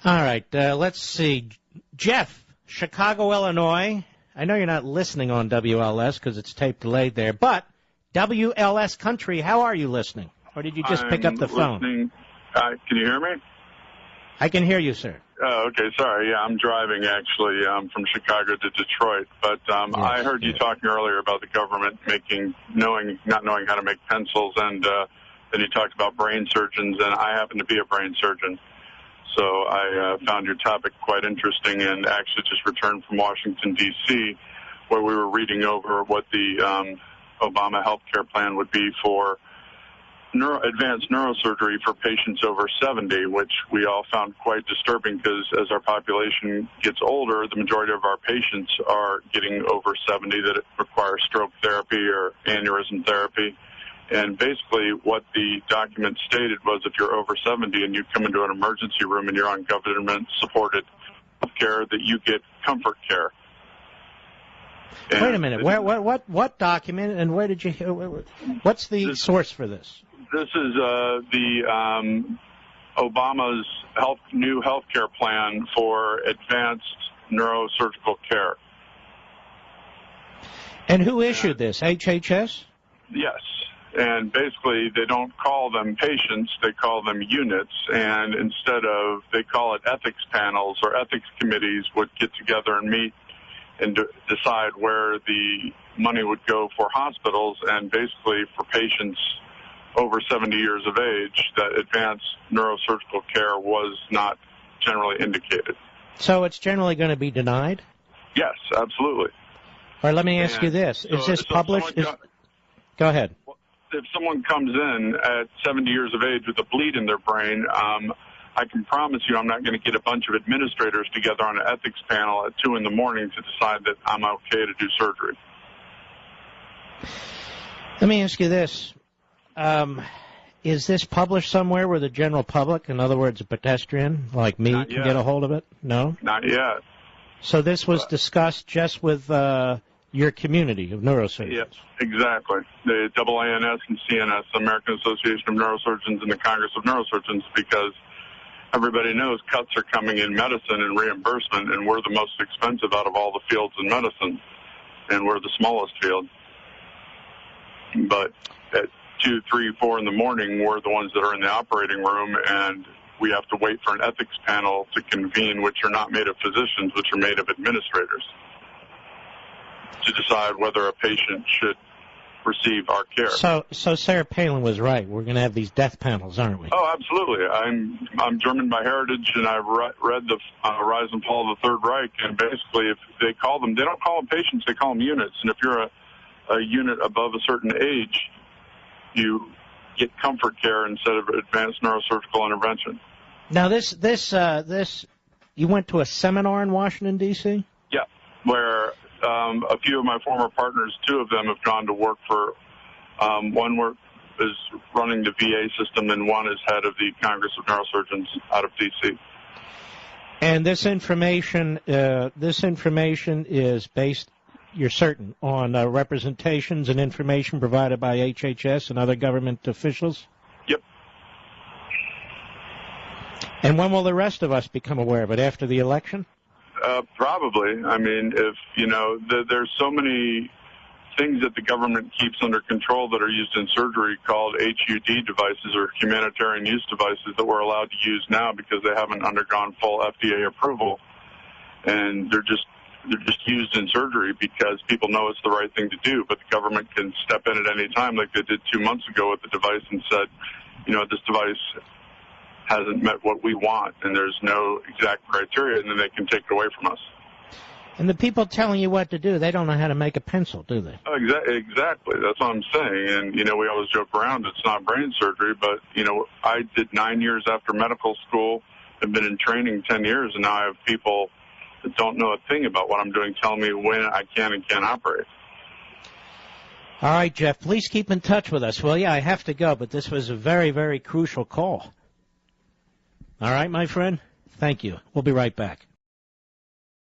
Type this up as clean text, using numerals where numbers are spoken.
All right, let's see. Jeff, Chicago, Illinois. I know you're not listening on WLS because it's tape delayed there, but WLS Country, how are you listening? Or did you just pick up the phone? Can you hear me? I can hear you, sir. Oh, okay. Sorry. Yeah, I'm driving, actually, from Chicago to Detroit. But I heard you talking earlier about the government not knowing how to make pencils, and then you talked about brain surgeons, and I happen to be a brain surgeon. So I found your topic quite interesting and actually just returned from Washington, D.C., where we were reading over what the Obama health care plan would be for advanced neurosurgery for patients over 70, which we all found quite disturbing because as our population gets older, the majority of our patients are getting over 70 that require stroke therapy or aneurysm therapy. And basically what the document stated was if you're over 70 and you come into an emergency room and you're on government-supported health care, that you get comfort care. And wait a minute. What document and where did you hear? What's the source for this? This is Obama's new health care plan for advanced neurosurgical care. And who issued this? HHS? Yes. And basically, they don't call them patients, they call them units. And they call it ethics panels or ethics committees would get together and meet and decide where the money would go for hospitals and basically for patients over 70 years of age that advanced neurosurgical care was not generally indicated. So it's generally going to be denied? Yes, absolutely. All right, let me ask you this. Is this published? Go ahead. If someone comes in at 70 years of age with a bleed in their brain, I can promise you I'm not going to get a bunch of administrators together on an ethics panel at 2 in the morning to decide that I'm okay to do surgery. Let me ask you this. Is this published somewhere where the general public, in other words, a pedestrian like me, can get a hold of it? No? Not yet. So this was discussed just with your community of neurosurgeons? Yes, exactly. The AANS and CNS, the American Association of Neurosurgeons, and the Congress of Neurosurgeons, because everybody knows cuts are coming in medicine and reimbursement, and we're the most expensive out of all the fields in medicine, and we're the smallest field. But at 2, 3, 4 in the morning, we're the ones that are in the operating room, and we have to wait for an ethics panel to convene, which are not made of physicians, which are made of administrators, to decide whether a patient should receive our care. So Sarah Palin was right. We're going to have these death panels, aren't we? Oh, absolutely. I'm German by heritage, and I've read the Rise and Fall of the Third Reich, and basically if they don't call them patients, they call them units. And if you're a unit above a certain age, you get comfort care instead of advanced neurosurgical intervention. Now, this, you went to a seminar in Washington, D.C.? Yeah, where a few of my former partners, 2 of them have gone to work for, one is running the VA system, and one is head of the Congress of Neurosurgeons out of D.C. And this information is based, you're certain, on representations and information provided by HHS and other government officials? Yep. And when will the rest of us become aware of it? After the election? Probably. I mean, there's so many things that the government keeps under control that are used in surgery called HUD devices or humanitarian use devices that we're allowed to use now because they haven't undergone full FDA approval. And they're just used in surgery because people know it's the right thing to do, but the government can step in at any time like they did 2 months ago with the device and said, this device hasn't met what we want, and there's no exact criteria, and then they can take it away from us. And the people telling you what to do, they don't know how to make a pencil, do they? Oh, exactly. That's what I'm saying. And, we always joke around, it's not brain surgery, but, I did 9 years after medical school, have been in training 10 years, and now I have people that don't know a thing about what I'm doing telling me when I can and can't operate. All right, Jeff, please keep in touch with us. Well, yeah, I have to go, but this was a very, very crucial call. All right, my friend? Thank you. We'll be right back.